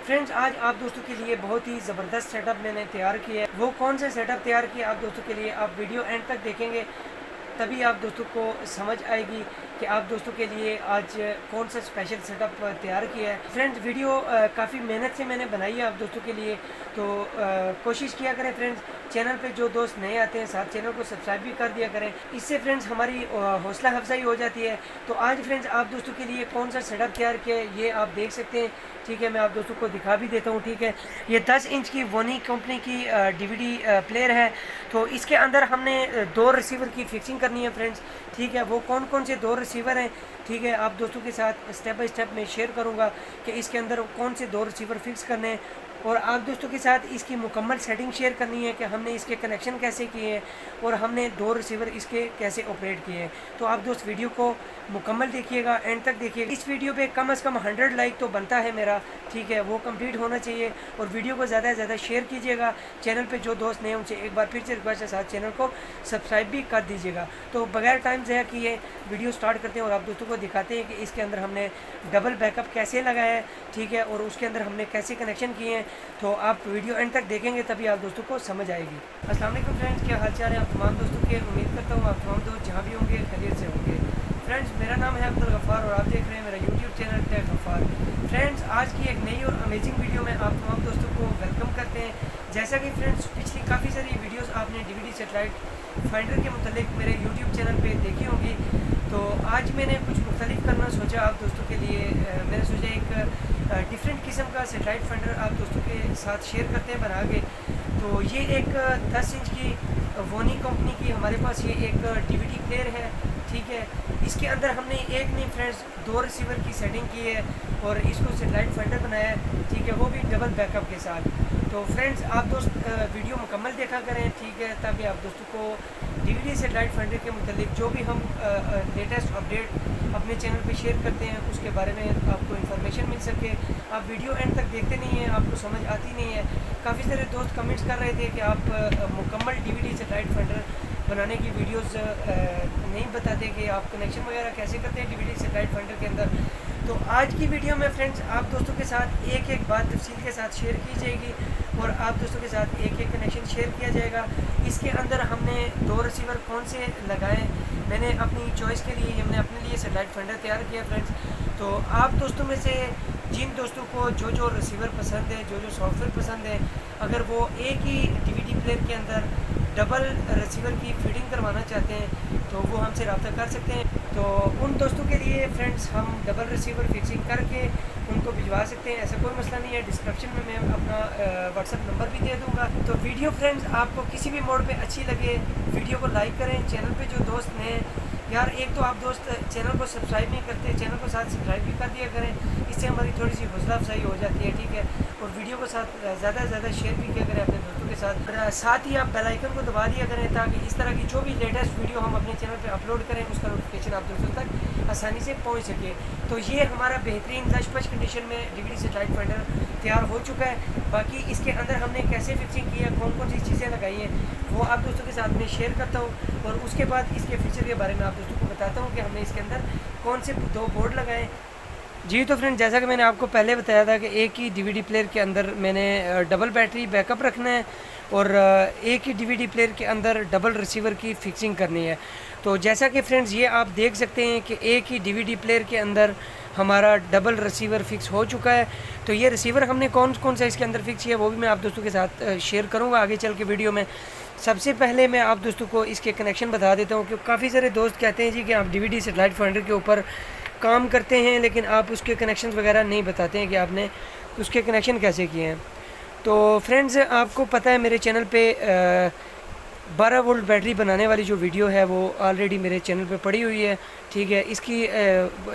Friends आज आप दोस्तों के लिए बहुत ही ज़बरदस्त सेटअप मैंने तैयार किया है। वो कौन सा सेटअप तैयार किया आप दोस्तों के लिए आप वीडियो एंड तक देखेंगे, तभी आप दोस्तों को समझ आएगी कि आप दोस्तों के लिए आज कौन सा स्पेशल सेटअप तैयार किया है। फ्रेंड्स वीडियो काफ़ी मेहनत से मैंने बनाई है आप दोस्तों के लिए, तो कोशिश किया करें फ्रेंड्स, चैनल पे जो दोस्त नए आते हैं साथ चैनल को सब्सक्राइब भी कर दिया करें, इससे फ्रेंड्स हमारी हौसला अफजाई हो जाती है। तो आज फ्रेंड्स आप दोस्तों के लिए कौन सा सेटअप तैयार किया है ये आप देख सकते हैं। ठीक है, मैं आप दोस्तों को दिखा भी देता हूँ। ठीक है, ये 10 इंच की वोनी कंपनी की डीवीडी प्लेयर है। तो इसके अंदर हमने 2 रिसीवर की फिक्सिंग करनी है फ्रेंड्स। ठीक है, वो कौन कौन से 2 रिसीवर हैं, ठीक है, आप दोस्तों के साथ स्टेप बाय स्टेप मैं शेयर करूँगा कि इसके अंदर कौन से 2 रिसीवर फिक्स करने हैं, और आप दोस्तों के साथ इसकी मुकम्मल सेटिंग शेयर करनी है कि हमने इसके कनेक्शन कैसे किए हैं और हमने 2 रिसीवर इसके कैसे ऑपरेट किए हैं। तो आप दोस्त वीडियो को मुकम्मल देखिएगा, एंड तक देखिएगा। इस वीडियो पे कम से कम 100 लाइक तो बनता है मेरा, ठीक है, वो कंप्लीट होना चाहिए। और वीडियो को ज़्यादा से ज़्यादा शेयर कीजिएगा। चैनल पे जो दोस्त नए उनसे एक बार फिर से रिक्वेस्ट है, साथ चैनल को सब्सक्राइब भी कर दीजिएगा। तो बगैर टाइम ज़ाया किए वीडियो स्टार्ट करते हैं और आप दोस्तों को दिखाते हैं कि इसके अंदर हमने डबल बैकअप कैसे लगाया है, ठीक है, और उसके अंदर हमने कैसे कनेक्शन किए हैं। तो आप वीडियो एंड तक देखेंगे तभी आप दोस्तों को समझ आएगी। अस्सलाम वालेकुम फ्रेंड्स, क्या हाल चाल है आप तमाम दोस्तों के। उम्मीद करता हूँ आप तमाम दोस्त जहाँ भी होंगे खैरियत से होंगे। फ्रेंड्स मेरा नाम है अब्दुल गफ़ार और आप देख रहे हैं मेरा YouTube channel tech Gaffar. Friends आज की एक नई और अमेजिंग वीडियो में आप तमाम दोस्तों को वेलकम करते हैं। जैसा कि फ्रेंड्स पिछली काफ़ी सारी वीडियोस आपने डीवीडी सेटेलाइट फाइंडर के मुतालिक मेरे यूट्यूब चैनल पे देखी होंगी, तो आज मैंने कुछ मुख्तलिफ करना सोचा आप दोस्तों के लिए। मैंने सोचा एक डिफरेंट किस्म का सेटेलाइट फाइंडर आप दोस्तों के साथ शेयर करते हैं बना के। तो ये एक 10 इंच की वोनी कंपनी की हमारे पास ये एक डीवीडी प्लेयर है। ठीक है, इसके अंदर हमने एक नहीं फ्रेंड्स 2 रिसीवर की सेटिंग की है और इसको सेटेलाइट फाइंडर बनाया है। ठीक है, वो भी डबल बैकअप के साथ। तो फ्रेंड्स आप दोस्त वीडियो मुकम्मल देखा करें, ठीक है, ताकि आप दोस्तों को डीवीडी सेटेलाइट फाइंडर के मुतालिक जो भी हम लेटेस्ट अपडेट अपने चैनल पे शेयर करते हैं उसके बारे में आपको इन्फॉर्मेशन मिल सके। आप वीडियो एंड तक देखते नहीं हैं, आपको समझ आती नहीं है। काफ़ी सारे दोस्त कमेंट्स कर रहे थे कि आप मुकम्मल डीवीडी सेटेलाइट फाइंडर बनाने की वीडियोस नहीं बताते कि आप कनेक्शन वगैरह कैसे करते हैं डीवीडी सेटेलाइट फाइंडर के अंदर। तो आज की वीडियो में फ्रेंड्स आप दोस्तों के साथ एक एक बात तफसील के साथ शेयर की जाएगी और आप दोस्तों के साथ एक एक कनेक्शन शेयर किया जाएगा। इसके अंदर हमने 2 रिसीवर कौन से लगाए, मैंने अपनी चॉइस के लिए हमने अपने लिए सेटेलाइट फाइंडर तैयार किया फ्रेंड्स। तो आप दोस्तों में से जिन दोस्तों को जो जो रिसीवर पसंद है, जो जो सॉफ्टवेयर पसंद है, अगर वो एक ही डीवीडी प्लेयर के अंदर डबल रिसीवर की फीडिंग करवाना चाहते हैं तो वो हमसे रब्ता कर सकते हैं। तो उन दोस्तों के लिए फ्रेंड्स हम डबल रिसीवर फिक्सिंग करके उनको भिजवा सकते हैं, ऐसा कोई मसला नहीं है। डिस्क्रिप्शन में मैं अपना व्हाट्सअप नंबर भी दे दूँगा। तो वीडियो फ्रेंड्स आपको किसी भी मोड पे अच्छी लगे वीडियो को लाइक करें। चैनल पे जो दोस्त नए यार, एक तो आप दोस्त चैनल को सब्सक्राइब नहीं करते, चैनल को साथ सब्सक्राइब भी कर दिया करें, इससे हमारी थोड़ी सी हौसला अफजाई हो जाती है। ठीक है, और वीडियो को साथ ज़्यादा से ज़्यादा शेयर भी किया करें अपने दोस्तों के साथ। साथ ही आप बेल आइकन को दबा दिया करें ताकि इस तरह की जो भी लेटेस्ट वीडियो हम अपने चैनल पे अपलोड करें उसका नोटिफिकेशन आप दोस्तों तक आसानी से पहुँच सके। तो ये हमारा बेहतरीन लश पच कंडीशन में डीवीडी सेटेलाइट फाइंडर तैयार हो चुका है। बाकी इसके अंदर हमने कैसे फिक्सिंग की है, कौन कौन सी चीज़ें लगाई हैं, वो आप दोस्तों के साथ मैं शेयर करता हूँ और उसके बाद इसके फीचर के बारे में आप दोस्तों को बताता हूँ कि हमने इसके अंदर कौन से 2 बोर्ड लगाए। जी तो फ्रेंड, जैसा कि मैंने आपको पहले बताया था कि एक ही डीवीडी प्लेयर के अंदर मैंने डबल बैटरी बैकअप रखना है और एक ही डीवीडी प्लेयर के अंदर डबल रिसीवर की फ़िक्सिंग करनी है। तो जैसा कि फ्रेंड्स ये आप देख सकते हैं कि एक ही डीवीडी प्लेयर के अंदर हमारा डबल रिसीवर फिक्स हो चुका है। तो ये रिसीवर हमने कौन कौन सा इसके अंदर फिक्स किया वो भी मैं आप दोस्तों के साथ शेयर करूँगा आगे चल के वीडियो में। सबसे पहले मैं आप दोस्तों को इसके कनेक्शन बता देता हूँ, क्योंकि काफ़ी सारे दोस्त कहते हैं जी कि आप डीवीडी सेटेलाइट फाइंडर के ऊपर काम करते हैं लेकिन आप उसके कनेक्शन वगैरह नहीं बताते हैं कि आपने उसके कनेक्शन कैसे किए हैं। तो फ्रेंड्स आपको पता है मेरे चैनल पे 12 वोल्ट बैटरी बनाने वाली जो वीडियो है वो ऑलरेडी मेरे चैनल पे पड़ी हुई है। ठीक है,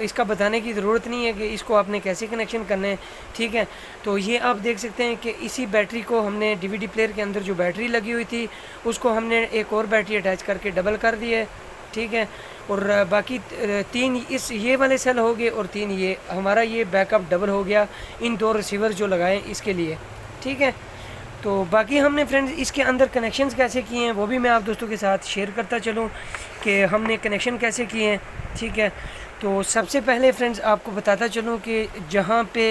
इसका बताने की ज़रूरत नहीं है कि इसको आपने कैसे कनेक्शन करने हैं। ठीक है, तो ये आप देख सकते हैं कि इसी बैटरी को हमने डीवीडी प्लेयर के अंदर जो बैटरी लगी हुई थी उसको हमने एक और बैटरी अटैच करके डबल कर दी है। ठीक है, और बाकी 3 इस ये वाले सेल हो गए और 3 ये हमारा ये बैकअप डबल हो गया इन 2 रिसीवर जो लगाए इसके लिए। ठीक है, तो बाकी हमने फ्रेंड्स इसके अंदर कनेक्शंस कैसे किए हैं वो भी मैं आप दोस्तों के साथ शेयर करता चलूँ कि हमने कनेक्शन कैसे किए हैं। ठीक है, तो सबसे पहले फ्रेंड्स आपको बताता चलूँ कि जहाँ पे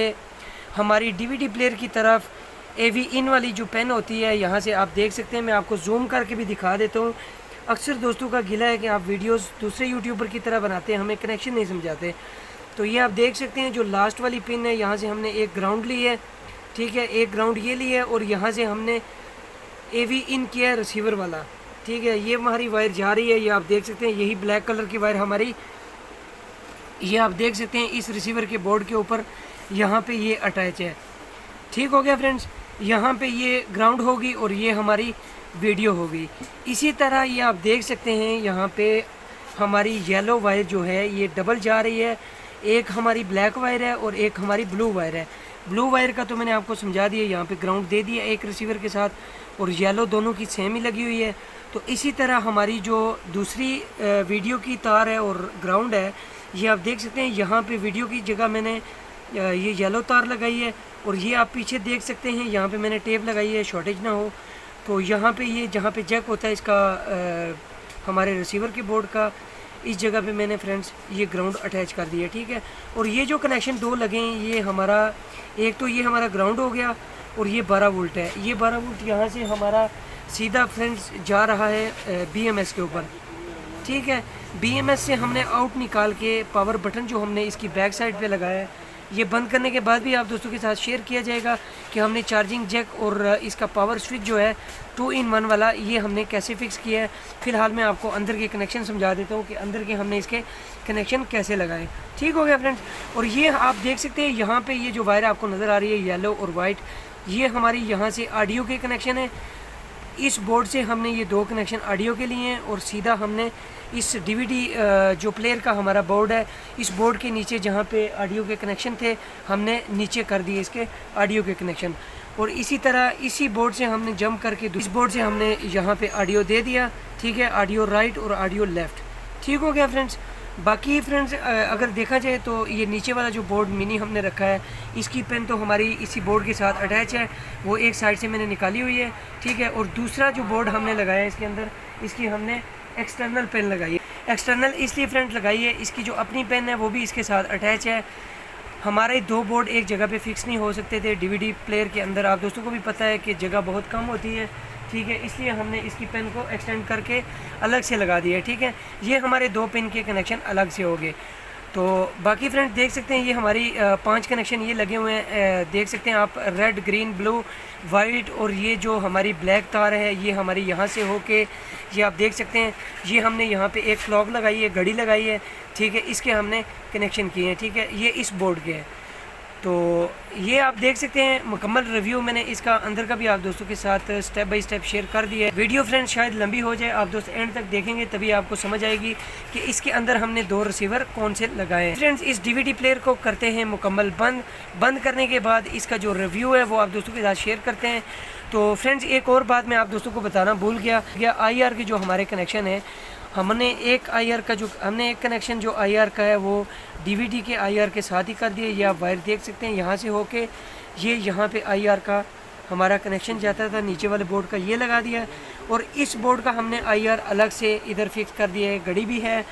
हमारी DVD प्लेयर की तरफ AV इन वाली जो पेन होती है, यहाँ से आप देख सकते हैं। मैं आपको जूम करके भी दिखा देता हूँ। अक्सर दोस्तों का गिला है कि आप वीडियोस दूसरे यूट्यूबर की तरह बनाते हैं, हमें कनेक्शन नहीं समझाते। तो ये आप देख सकते हैं जो लास्ट वाली पिन है, यहाँ से हमने एक ग्राउंड ली है, ठीक है, एक ग्राउंड ये ली है, और यहाँ से हमने AV इन किया है रिसीवर वाला, ठीक है। ये हमारी वायर जा रही है, ये आप देख सकते हैं, यही ब्लैक कलर की वायर हमारी, ये आप देख सकते हैं इस रिसीवर के बोर्ड के ऊपर यहाँ पे ये अटैच है। ठीक हो गया फ्रेंड्स, यहाँ पे ये ग्राउंड होगी और ये हमारी वीडियो होगी। इसी तरह ये आप देख सकते हैं यहाँ पे हमारी येलो वायर जो है ये डबल जा रही है, एक हमारी ब्लैक वायर है और एक हमारी ब्लू वायर है। ब्लू वायर का तो मैंने आपको समझा दिया, यहाँ पे ग्राउंड दे दिया एक रिसीवर के साथ, और येलो दोनों की सेम ही लगी हुई है। तो इसी तरह हमारी जो दूसरी वीडियो की तार है और ग्राउंड है, ये आप देख सकते हैं यहाँ पे वीडियो की जगह मैंने ये येलो तार लगाई है, और ये आप पीछे देख सकते हैं यहाँ पे मैंने टेप लगाई है शॉर्टेज ना हो। तो यहाँ पे ये जहाँ पे जैक होता है इसका हमारे रिसीवर के बोर्ड का, इस जगह पे मैंने फ्रेंड्स ये ग्राउंड अटैच कर दिया, ठीक है। और ये जो कनेक्शन दो लगे हैं, ये हमारा एक तो ये हमारा ग्राउंड हो गया, और ये 12 वोल्ट है। ये 12 वोल्ट यहाँ से हमारा सीधा फ्रेंड्स जा रहा है BMS के ऊपर, ठीक है। BMS से हमने आउट निकाल के पावर बटन जो हमने इसकी बैक साइड पे लगाया है, ये बंद करने के बाद भी आप दोस्तों के साथ शेयर किया जाएगा कि हमने चार्जिंग जैक और इसका पावर स्विच जो है 2-in-1 वाला, ये हमने कैसे फिक्स किया है। फ़िलहाल मैं आपको अंदर के कनेक्शन समझा देता हूँ कि अंदर के हमने इसके कनेक्शन कैसे लगाए। ठीक हो गया फ्रेंड्स। और ये आप देख सकते हैं यहाँ पे ये जो वायर आपको नज़र आ रही है येलो और वाइट, ये हमारी यहाँ से ऑडियो के कनेक्शन है। इस बोर्ड से हमने ये दो कनेक्शन ऑडियो के लिए हैं, और सीधा हमने इस DVD जो प्लेयर का हमारा बोर्ड है, इस बोर्ड के नीचे जहाँ पे ऑडियो के कनेक्शन थे, हमने नीचे कर दिए इसके ऑडियो के कनेक्शन। और इसी तरह इसी बोर्ड से हमने जंप करके इस बोर्ड से हमने यहाँ पे ऑडियो दे दिया, ठीक है, ऑडियो राइट और ऑडियो लेफ़्ट। ठीक हो गया फ्रेंड्स। बाकी फ्रेंड्स अगर देखा जाए तो ये नीचे वाला जो बोर्ड मिनी हमने रखा है, इसकी पेन तो हमारी इसी बोर्ड के साथ अटैच है, वो एक साइड से मैंने निकाली हुई है, ठीक है। और दूसरा जो बोर्ड हमने लगाया है इसके अंदर, इसकी हमने एक्सटर्नल पेन लगाई है। एक्सटर्नल इसलिए फ्रेंड्स लगाई है, इसकी जो अपनी पेन है वो भी इसके साथ अटैच है। हमारे दो बोर्ड एक जगह पे फिक्स नहीं हो सकते थे DVD प्लेयर के अंदर, आप दोस्तों को भी पता है कि जगह बहुत कम होती है, ठीक है। इसलिए हमने इसकी पेन को एक्सटेंड करके अलग से लगा दिया है, ठीक है। ये हमारे दो पेन के कनेक्शन अलग से हो गए। तो बाकी फ्रेंड्स देख सकते हैं ये हमारी 5 कनेक्शन ये लगे हुए हैं, देख सकते हैं आप, रेड, ग्रीन, ब्लू, वाइट, और ये जो हमारी ब्लैक तार है ये हमारी यहाँ से होके, ये आप देख सकते हैं, ये हमने यहाँ पे एक क्लॉक लगाई है, घड़ी लगाई है, ठीक है, इसके हमने कनेक्शन किए हैं, ठीक है। ये इस बोर्ड के हैं। तो ये आप देख सकते हैं मुकम्मल रिव्यू मैंने इसका अंदर का भी आप दोस्तों के साथ स्टेप बाय स्टेप शेयर कर दिया है। वीडियो फ्रेंड्स शायद लंबी हो जाए, आप दोस्त एंड तक देखेंगे तभी आपको समझ आएगी कि इसके अंदर हमने 2 रिसीवर कौन से लगाए हैं। फ्रेंड्स इस DVD प्लेयर को करते हैं मुकम्मल बंद करने के बाद इसका जो रिव्यू है वो आप दोस्तों के साथ शेयर करते हैं। तो फ्रेंड्स एक और बात मैं आप दोस्तों को बताना भूल गया, IR के जो हमारे कनेक्शन है, हमने एक कनेक्शन जो IR का है वो DVD के IR के साथ ही कर दिए। ये आप वायर देख सकते हैं, यहाँ से होके ये यहाँ पे IR का हमारा कनेक्शन जाता था, नीचे वाले बोर्ड का ये लगा दिया, और इस बोर्ड का हमने IR अलग से इधर फिक्स कर दिया है। घड़ी भी है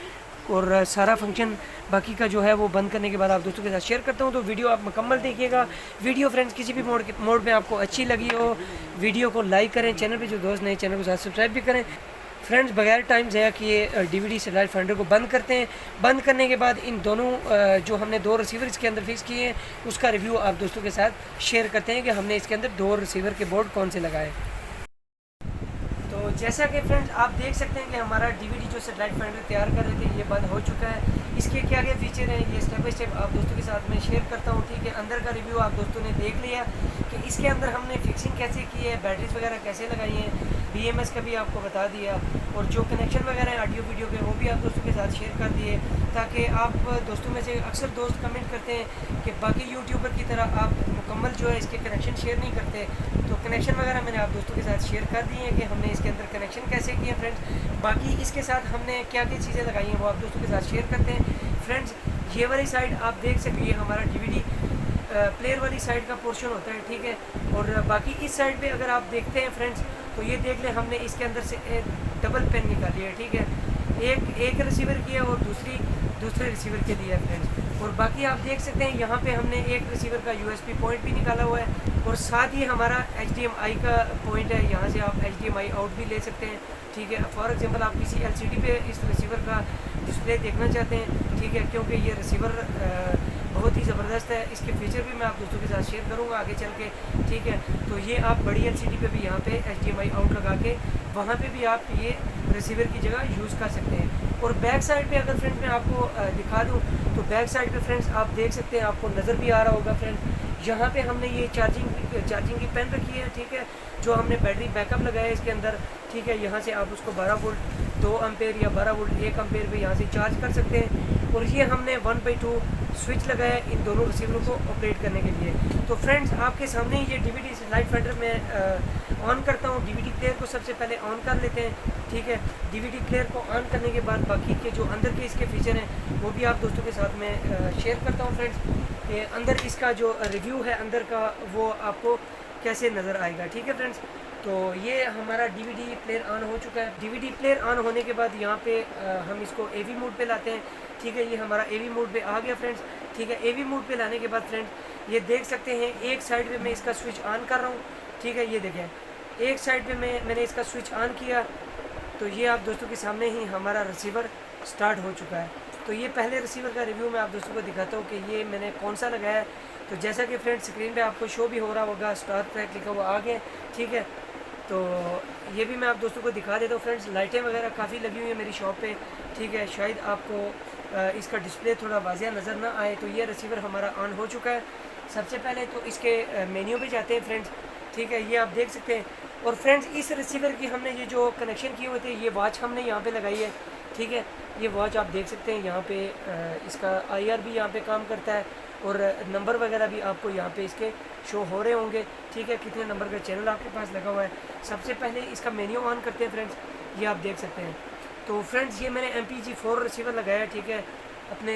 और सारा फंक्शन बाकी का जो है वो बंद करने के बाद आप दोस्तों के साथ शेयर करता हूँ। तो वीडियो आप मुकम्मल देखिएगा। वीडियो फ्रेंड्स किसी भी मोड में आपको अच्छी लगी हो, वीडियो को लाइक करें, चैनल पे जो दोस्त नए चैनल को साथ सब्सक्राइब भी करें। फ्रेंड्स बगैर टाइम ज़ाया किए DVD सैटेलाइट फाइंडर को बंद करते हैं। बंद करने के बाद इन दोनों जो हमने 2 रिसीवर इसके अंदर फिक्स किए हैं उसका रिव्यू आप दोस्तों के साथ शेयर करते हैं कि हमने इसके अंदर 2 रिसीवर के बोर्ड कौन से लगाए। तो जैसा कि फ्रेंड्स आप देख सकते हैं कि हमारा DVD जो सैटेलाइट फाइंडर तैयार कर रहे थे ये बंद हो चुका है। इसके क्या क्या फीचर हैं ये स्टेप बाय स्टेप आप दोस्तों के साथ मैं शेयर करता हूँ, ठीक है। अंदर का रिव्यू आप दोस्तों ने देख लिया कि इसके अंदर हमने फिक्सिंग कैसे की है, बैटरीज वगैरह कैसे लगाई हैं, BMS का भी आपको बता दिया, और जो कनेक्शन वगैरह हैं ऑडियो वीडियो के वो भी आप दोस्तों के साथ शेयर कर दिए, ताकि आप दोस्तों में से अक्सर दोस्त कमेंट करते हैं कि बाकी यूट्यूबर की तरह आप मुकम्मल जो है इसके कनेक्शन शेयर नहीं करते। तो कनेक्शन वगैरह मैंने आप दोस्तों के साथ शेयर कर दिए हैं कि हमने इसके अंदर कनेक्शन कैसे किए फ्रेंड्स। बाकी इसके साथ हमने क्या क्या चीज़ें लगाई हैं वो आप दोस्तों के साथ शेयर करते हैं। फ्रेंड्स ये वाली साइड आप देख सकते हैं हमारा DVD प्लेयर वाली साइड का पोर्शन होता है, ठीक है। और बाकी इस साइड पे अगर आप देखते हैं फ्रेंड्स तो ये देख लें हमने इसके अंदर से डबल पेन निकाली है, ठीक है। एक रिसीवर की है और दूसरे रिसीवर के लिए है फ्रेंड्स। और बाकी आप देख सकते हैं यहाँ पे हमने एक रिसीवर का USB पॉइंट भी निकाला हुआ है और साथ ही हमारा HDMI का पॉइंट है, यहाँ से आप HDMI आउट भी ले सकते हैं, ठीक है। फॉर एग्जांपल आप किसी LCD पे इस रिसीवर का डिस्प्ले देखना चाहते हैं, ठीक है, क्योंकि ये रिसीवर बहुत ही ज़बरदस्त है। इसके फीचर भी मैं आप दोस्तों के साथ शेयर करूँगा आगे चल के, ठीक है। तो ये आप बड़ी LCD पे भी यहाँ पे HDMI आउट लगा के वहाँ पे भी आप ये रिसीवर की जगह यूज़ कर सकते हैं। और बैक साइड पे अगर फ्रेंड्स मैं आपको दिखा दूँ तो बैक साइड पे फ्रेंड्स आप देख सकते हैं, आपको नज़र भी आ रहा होगा फ्रेंड्स, यहाँ पे हमने ये चार्जिंग की पेन रखी है, ठीक है, जो हमने बैटरी बैकअप लगाया है इसके अंदर, ठीक है। यहाँ से आप उसको 12 वोल्ट 2 एम्पेयर या 12 वोल्ट 1 एम्पेयर पे यहाँ से चार्ज कर सकते हैं। और ये हमने 1/2 स्विच लगाया है इन दोनों रिसीवरों को ऑपरेट करने के लिए। तो फ्रेंड्स आपके सामने ये DVD लाइट फाइंडर में ऑन करता हूँ। DVD प्लेयर को सबसे पहले ऑन कर लेते हैं, ठीक है। DVD प्लेयर को ऑन करने के बाद बाकी के जो अंदर के इसके फीचर हैं वो भी आप दोस्तों के साथ में शेयर करता हूँ फ्रेंड्स। कि अंदर इसका जो रिव्यू है अंदर का वो आपको कैसे नज़र आएगा, ठीक है फ्रेंड्स। तो ये हमारा DVD प्लेयर ऑन हो चुका है। DVD प्लेयर ऑन होने के बाद यहाँ पे हम इसको AV मोड पे लाते हैं, ठीक है। ये हमारा AV मोड पे आ गया फ्रेंड्स, ठीक है। AV मोड पे लाने के बाद फ्रेंड्स ये देख सकते हैं एक साइड पे मैं इसका स्विच ऑन कर रहा हूँ, ठीक है। ये देखें एक साइड पे मैंने इसका स्विच ऑन किया तो ये आप दोस्तों के सामने ही हमारा रिसीवर स्टार्ट हो चुका है। तो ये पहले रिसीवर का रिव्यू मैं आप दोस्तों को दिखाता हूँ कि ये मैंने कौन सा लगाया है। तो जैसा कि फ्रेंड्स स्क्रीन पे आपको शो भी हो रहा होगा, स्टार ट्रैक लिखा हुआ आ गया, ठीक है। तो ये भी मैं आप दोस्तों को दिखा देता हूँ फ्रेंड्स। लाइटें वगैरह काफ़ी लगी हुई है मेरी शॉप पे, ठीक है। शायद आपको इसका डिस्प्ले थोड़ा वाज़िया नज़र ना आए। तो ये रिसीवर हमारा ऑन हो चुका है। सबसे पहले तो इसके मेन्यू पे जाते हैं फ्रेंड्स, ठीक है। ये आप देख सकते हैं। और फ्रेंड्स इस रिसीवर की हमने ये जो कनेक्शन किए हुए थे, ये वॉच हमने यहाँ पे लगाई है, ठीक है। ये वॉच आप देख सकते हैं यहाँ पे इसका IR भी यहाँ पे काम करता है और नंबर वगैरह भी आपको यहाँ पे इसके शो हो रहे होंगे, ठीक है, कितने नंबर का चैनल आपके पास लगा हुआ है। सबसे पहले इसका मेन्यू ऑन करते हैं फ्रेंड्स, ये आप देख सकते हैं। तो फ्रेंड्स ये मैंने MPG4 रिसीवर लगाया है, ठीक है, अपने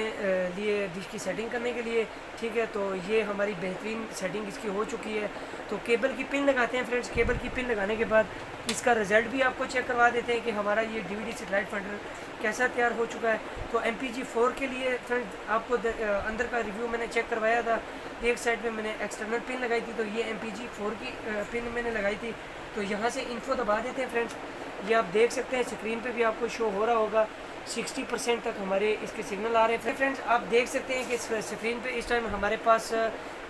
लिए डिश की सेटिंग करने के लिए, ठीक है। तो ये हमारी बेहतरीन सेटिंग इसकी हो चुकी है। तो केबल की पिन लगाते हैं फ्रेंड्स। केबल की पिन लगाने के बाद इसका रिज़ल्ट भी आपको चेक करवा देते हैं कि हमारा ये DVD लाइट फाइंडर कैसा तैयार हो चुका है। तो MPG4 के लिए फ्रेंड्स आपको अंदर का रिव्यू मैंने चेक करवाया था। एक साइड पे मैंने एक्सटर्नल पिन लगाई थी, तो ये MPG4 की पिन मैंने लगाई थी। तो यहाँ से इन्फो दबा देते हैं फ्रेंड्स। ये आप देख सकते हैं स्क्रीन पे भी आपको शो हो रहा होगा 60% तक हमारे इसके सिग्नल आ रहे हैं। फ्रेंड्स आप देख सकते हैं कि स्क्रीन पे इस टाइम हमारे पास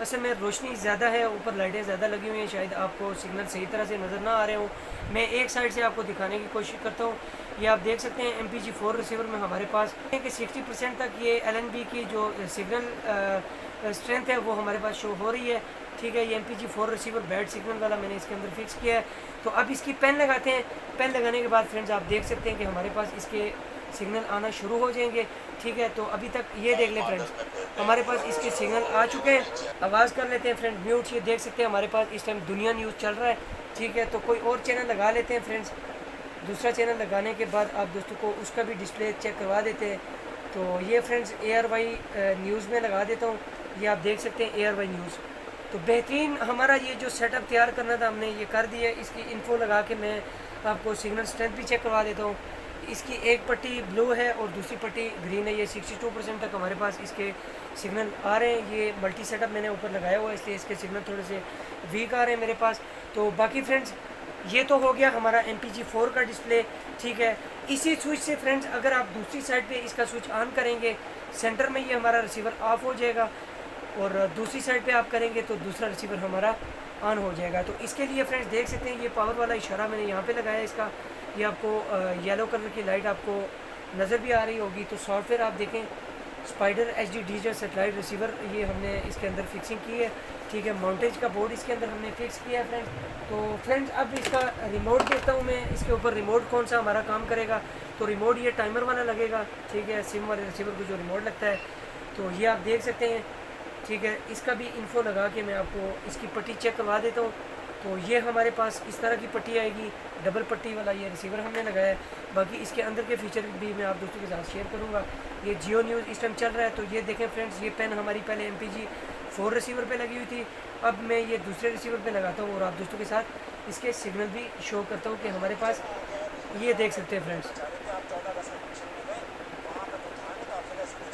असल में रोशनी ज़्यादा है, ऊपर लाइटें ज़्यादा लगी हुई हैं, शायद आपको सिग्नल सही तरह से नज़र ना आ रहे हो। मैं एक साइड से आपको दिखाने की कोशिश करता हूँ। ये आप देख सकते हैं MPG4 रिसीवर में हमारे पास कि 60% तक ये LNB की जो सिग्नल स्ट्रेंथ है वो हमारे पास शो हो रही है, ठीक है। ये MPG4 रिसीवर बैड सिग्नल वाला मैंने इसके अंदर फिक्स किया है। तो अब इसकी पेन लगाते हैं। पेन लगाने के बाद फ्रेंड्स आप देख सकते हैं कि हमारे पास इसके सिग्नल आना शुरू हो जाएंगे, ठीक है। तो अभी तक ये देख लें फ्रेंड्स हमारे पास इसके सिग्नल आ चुके हैं। आवाज़ कर लेते हैं फ्रेंड म्यूट। ये देख सकते हैं हमारे पास इस टाइम दुनिया न्यूज़ चल रहा है, ठीक है। तो कोई और चैनल लगा लेते हैं फ्रेंड्स। दूसरा चैनल लगाने के बाद आप दोस्तों को उसका भी डिस्प्ले चेक करवा देते हैं। तो ये फ्रेंड्स ARY न्यूज़ में लगा देता हूँ। ये आप देख सकते हैं ARY न्यूज़। तो बेहतरीन हमारा ये जो सेटअप तैयार करना था हमने ये कर दिया। इसकी इन्फो लगा के मैं आपको सिग्नल स्ट्रेंथ भी चेक करवा देता हूँ। इसकी एक पट्टी ब्लू है और दूसरी पट्टी ग्रीन है। ये 62% तक हमारे पास इसके सिग्नल आ रहे हैं। ये मल्टी सेटअप मैंने ऊपर लगाया हुआ है इसलिए इसके सिग्नल थोड़े से वीक आ रहे हैं मेरे पास। तो बाकी फ्रेंड्स ये तो हो गया हमारा MPG4 का डिस्प्ले, ठीक है। इसी स्विच से फ्रेंड्स अगर आप दूसरी साइड पे इसका स्विच ऑन करेंगे, सेंटर में ये हमारा रिसीवर ऑफ हो जाएगा और दूसरी साइड पे आप करेंगे तो दूसरा रिसीवर हमारा ऑन हो जाएगा। तो इसके लिए फ्रेंड्स देख सकते हैं ये पावर वाला इशारा मैंने यहाँ पे लगाया है इसका। ये आपको येलो कलर की लाइट आपको नज़र भी आ रही होगी। तो सॉफ्टवेयर आप देखें spider HD digital satellite receiver ये हमने इसके अंदर फिक्सिंग की है, ठीक है। माउंटेज का बोर्ड इसके अंदर हमने फिक्स किया है फ्रेंड्स। तो फ्रेंड्स अब इसका रिमोट देखता हूँ मैं, इसके ऊपर रिमोट कौन सा हमारा काम करेगा। तो रिमोट ये टाइमर वाला लगेगा, ठीक है, सिम वाले रिसीवर को जो रिमोट लगता है। तो ये आप देख सकते हैं, ठीक है। इसका भी इन्फो लगा के मैं आपको इसकी पट्टी चेक करवा देता हूँ। तो ये हमारे पास इस तरह की पट्टी आएगी, डबल पट्टी वाला ये रिसीवर हमने लगाया है। बाकी इसके अंदर के फीचर भी मैं आप दोस्तों के साथ शेयर करूँगा। ये जियो न्यूज़ इस टाइम चल रहा है। तो ये देखें फ्रेंड्स ये पेन हमारी पहले MPG4 रिसीवर पे लगी हुई थी, अब मैं ये दूसरे रिसीवर पे लगाता हूँ और आप दोस्तों के साथ इसके सिग्नल भी शो करता हूँ कि हमारे पास ये देख सकते हैं फ्रेंड्स।